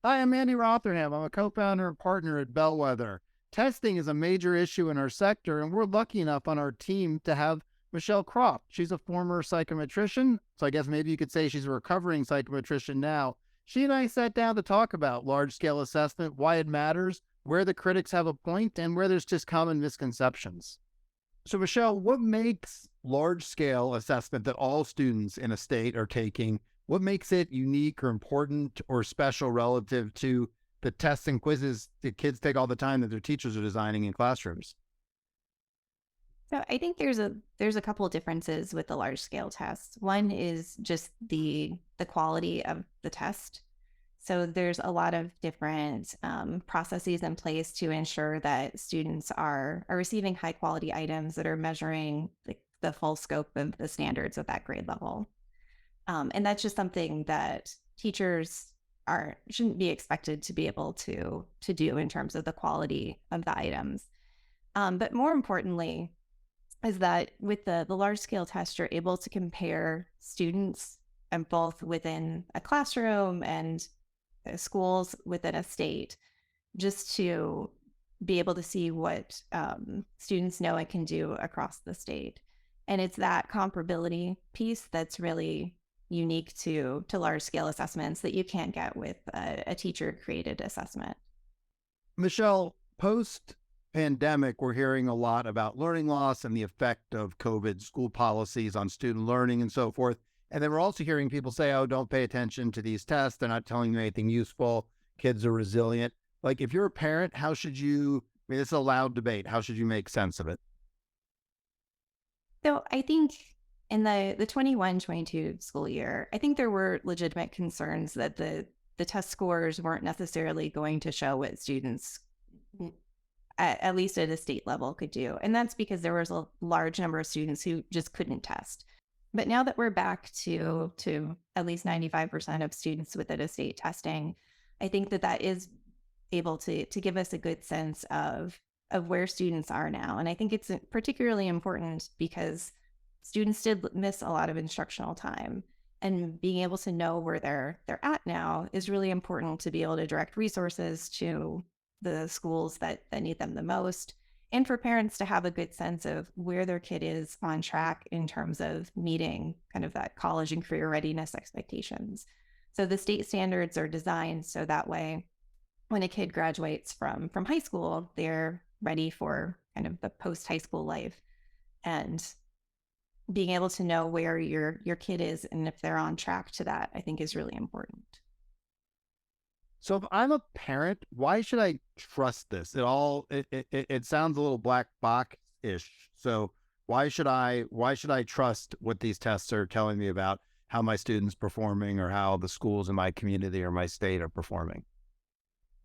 Hi, I'm Andy Rotherham. I'm a co-founder and partner at Bellwether. Testing is a major issue in our sector, and we're lucky enough on our team to have Michelle Croft. She's a former psychometrician, so I guess maybe you could say she's a recovering psychometrician now. She and I sat down to talk about large-scale assessment, why it matters, where the critics have a point, and where there's just common misconceptions. So, Michelle, what makes large scale assessment that all students in a state are taking? What makes it unique or important or special relative to the tests and quizzes that kids take all the time that their teachers are designing in classrooms? So I think there's a couple of differences with the large scale tests. One is just the quality of the test. So there's a lot of different processes in place to ensure that students are receiving high quality items that are measuring the full scope of the standards of that grade level. And that's just something that teachers are shouldn't be expected to be able to do in terms of the quality of the items. But more importantly, is that with the large scale test, you're able to compare students and both within a classroom and schools within a state, just to be able to see what students know and can do across the state. And it's that comparability piece that's really unique to large scale assessments that you can't get with a teacher created assessment. Michelle, post pandemic, we're hearing a lot about learning loss and the effect of COVID school policies on student learning and so forth. And then we're also hearing people say, oh, don't pay attention to these tests. They're not telling you anything useful. Kids are resilient. Like, if you're a parent, how should you, I mean, it's a loud debate. How should you make sense of it? So I think in the 21-22 school year, I think there were legitimate concerns that the test scores weren't necessarily going to show what students, at least at a state level, could do. And that's because there was a large number of students who just couldn't test. But now that we're back to at least 95% of students within a state testing, I think that is able to give us a good sense of where students are now. And I think it's particularly important because students did miss a lot of instructional time. And being able to know where they're at now is really important to be able to direct resources to the schools that need them the most, and for parents to have a good sense of where their kid is on track in terms of meeting kind of that college and career readiness expectations. So the state standards are designed so that way when a kid graduates from high school, they're ready for kind of the post high school life. And being able to know where your kid is and if they're on track to that, I think is really important. So if I'm a parent, why should I trust this? It sounds a little black box ish. So why should I trust what these tests are telling me about how my students performing or how the schools in my community or my state are performing?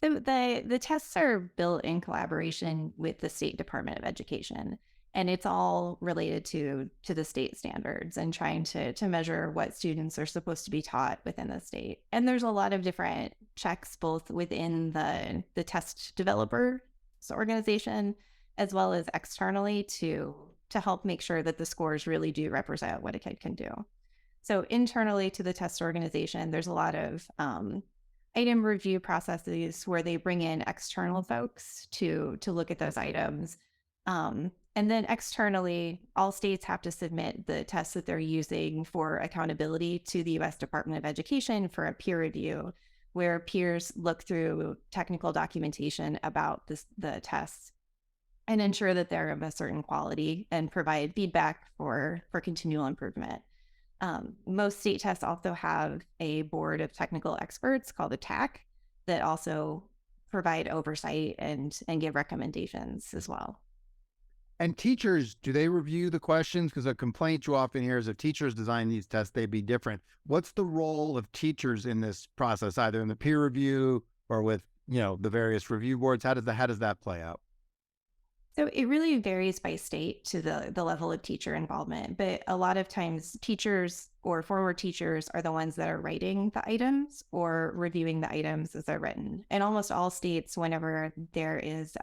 So the tests are built in collaboration with the State Department of Education, and it's all related to the state standards and trying to measure what students are supposed to be taught within the state. And there's a lot of different checks both within the test developers organization as well as externally to help make sure that the scores really do represent what a kid can do. So internally to the test organization, there's a lot of item review processes where they bring in external folks to look at those items. And then externally, all states have to submit the tests that they're using for accountability to the U.S. Department of Education for a peer review, where peers look through technical documentation about the tests and ensure that they're of a certain quality and provide feedback for continual improvement. Most state tests also have a board of technical experts called a TAC that also provide oversight and give recommendations as well. And teachers, do they review the questions? Because a complaint you often hear is if teachers design these tests, they'd be different. What's the role of teachers in this process, either in the peer review or with, the various review boards? How does that play out? So it really varies by state to the level of teacher involvement, but a lot of times teachers or former teachers are the ones that are writing the items or reviewing the items as they're written. In almost all states, whenever there is,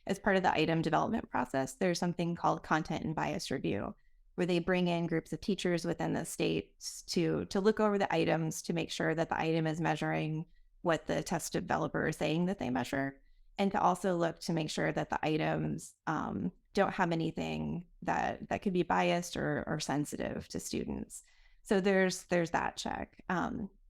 as part of the item development process, there's something called content and bias review, where they bring in groups of teachers within the states to look over the items to make sure that the item is measuring what the test developer is saying that they measure, and to also look to make sure that the items don't have anything that could be biased or sensitive to students. So there's that check.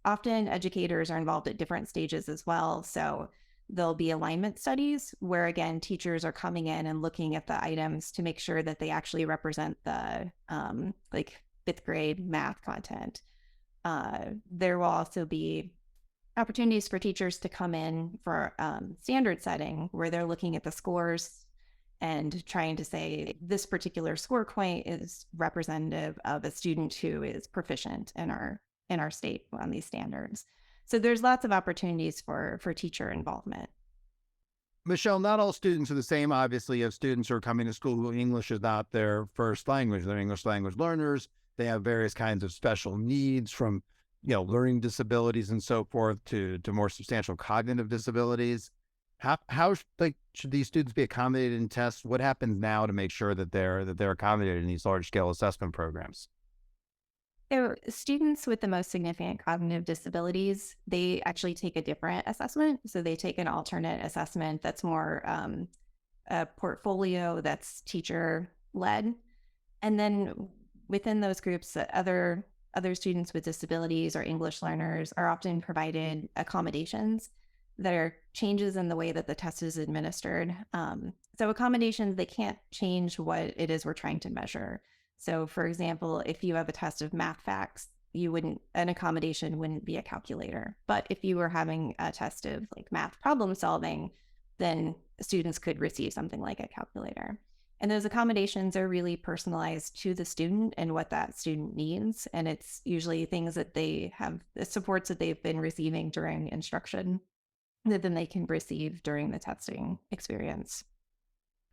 Often educators are involved at different stages as well. So there'll be alignment studies where, again, teachers are coming in and looking at the items to make sure that they actually represent the like fifth grade math content. There will also be opportunities for teachers to come in for standard setting where they're looking at the scores and trying to say this particular score point is representative of a student who is proficient in our state on these standards. So there's lots of opportunities for teacher involvement. Michelle, not all students are the same. Obviously, you have students who are coming to school who English is not their first language. They're English language learners. They have various kinds of special needs, from learning disabilities and so forth to more substantial cognitive disabilities. How should these students be accommodated in tests? What happens now to make sure that they're accommodated in these large scale assessment programs? So students with the most significant cognitive disabilities, they actually take a different assessment. So they take an alternate assessment that's more a portfolio that's teacher led. And then within those groups, other students with disabilities or English learners are often provided accommodations that are changes in the way that the test is administered. So accommodations, they can't change what it is we're trying to measure. So for example, if you have a test of math facts, an accommodation wouldn't be a calculator. But if you were having a test of like math problem solving, then students could receive something like a calculator. And those accommodations are really personalized to the student and what that student needs. And it's usually things that they have, the supports that they've been receiving during instruction that then they can receive during the testing experience.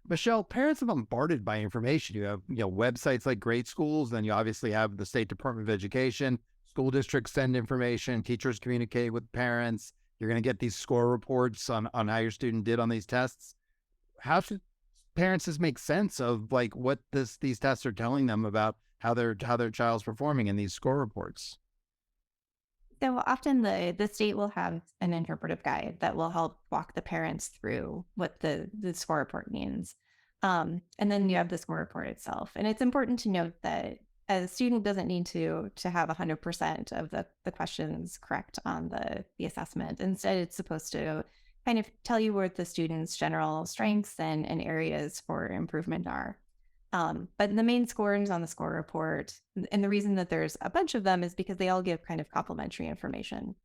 Michelle, parents are bombarded by information. You have, websites like Great Schools, then you obviously have the State Department of Education, school districts send information, teachers communicate with parents. You're going to get these score reports on how your student did on these tests. How should parents just make sense of what these tests are telling them about how their child's performing in these score reports? So often the state will have an interpretive guide that will help walk the parents through what the score report means. And then you have the score report itself. And it's important to note that a student doesn't need to have 100% of the questions correct on the assessment. Instead, it's supposed to kind of tell you what the student's general strengths and areas for improvement are. But the main scores on the score report, and the reason that there's a bunch of them is because they all give kind of complementary information.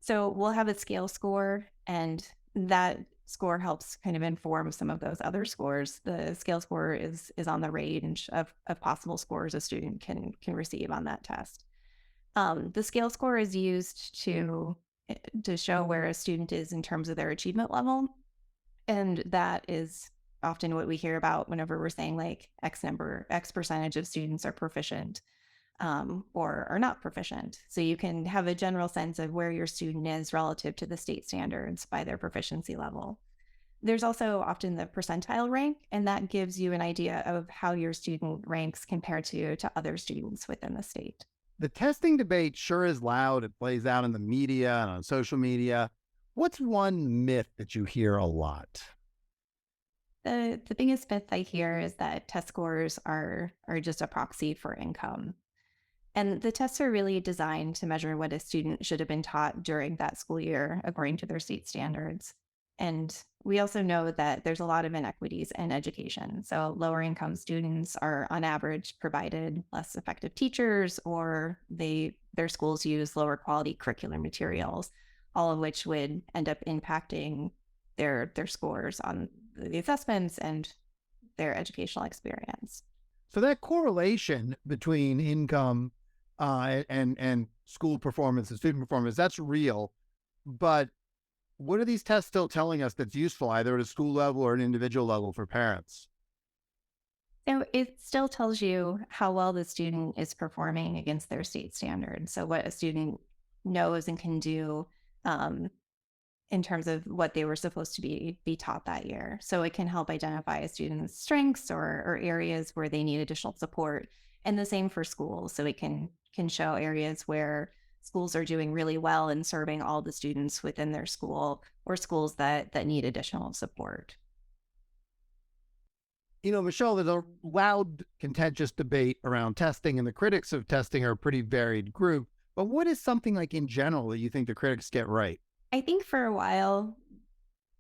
So we'll have a scale score, and that score helps kind of inform some of those other scores. The scale score is on the range of possible scores a student can receive on that test. The scale score is used to show where a student is in terms of their achievement level. And that is often what we hear about whenever we're saying like X percentage of students are proficient or are not proficient. So you can have a general sense of where your student is relative to the state standards by their proficiency level. There's also often the percentile rank, and that gives you an idea of how your student ranks compared to other students within the state. The testing debate sure is loud. It plays out in the media and on social media. What's one myth that you hear a lot? The biggest myth I hear is that test scores are just a proxy for income. And the tests are really designed to measure what a student should have been taught during that school year according to their state standards. And we also know that there's a lot of inequities in education. So lower income students are on average provided less effective teachers, or their schools use lower quality curricular materials, all of which would end up impacting their scores on the assessments and their educational experience. So that correlation between income and school performance and student performance, that's real. But what are these tests still telling us that's useful, either at a school level or an individual level for parents? So it still tells you how well the student is performing against their state standards. So what a student knows and can do in terms of what they were supposed to be taught that year. So it can help identify a student's strengths or areas where they need additional support. And the same for schools. So it can show areas where schools are doing really well in serving all the students within their school, or schools that need additional support. Michelle, there's a loud, contentious debate around testing, and the critics of testing are a pretty varied group. But what is something like in general that you think the critics get right? I think for a while,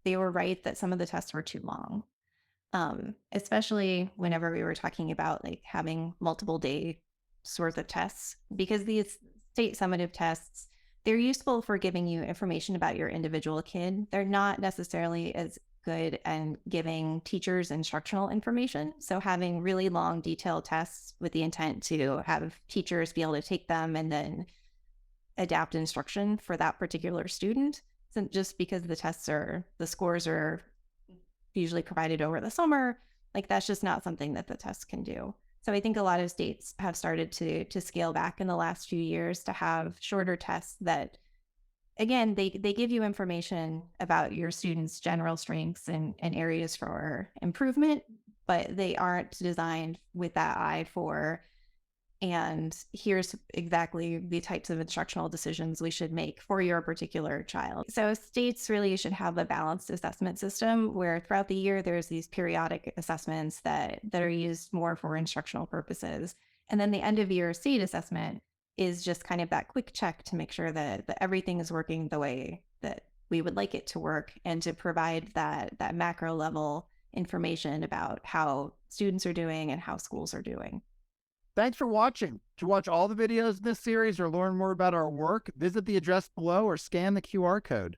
they were right that some of the tests were too long, especially whenever we were talking about like having multiple day sorts of tests, because these state summative tests, they're useful for giving you information about your individual kid. They're not necessarily as good at giving teachers instructional information. So having really long detailed tests with the intent to have teachers be able to take them and then adapt instruction for that particular student. So just because the scores are usually provided over the summer, like that's just not something that the test can do. So I think a lot of states have started to scale back in the last few years to have shorter tests that, again, they give you information about your students' general strengths and areas for improvement, but they aren't designed with that eye for, and here's exactly the types of instructional decisions we should make for your particular child. So states really should have a balanced assessment system where throughout the year there's these periodic assessments that are used more for instructional purposes. And then the end of year state assessment is just kind of that quick check to make sure that everything is working the way that we would like it to work, and to provide that macro level information about how students are doing and how schools are doing. Thanks for watching. To watch all the videos in this series or learn more about our work, visit the address below or scan the QR code.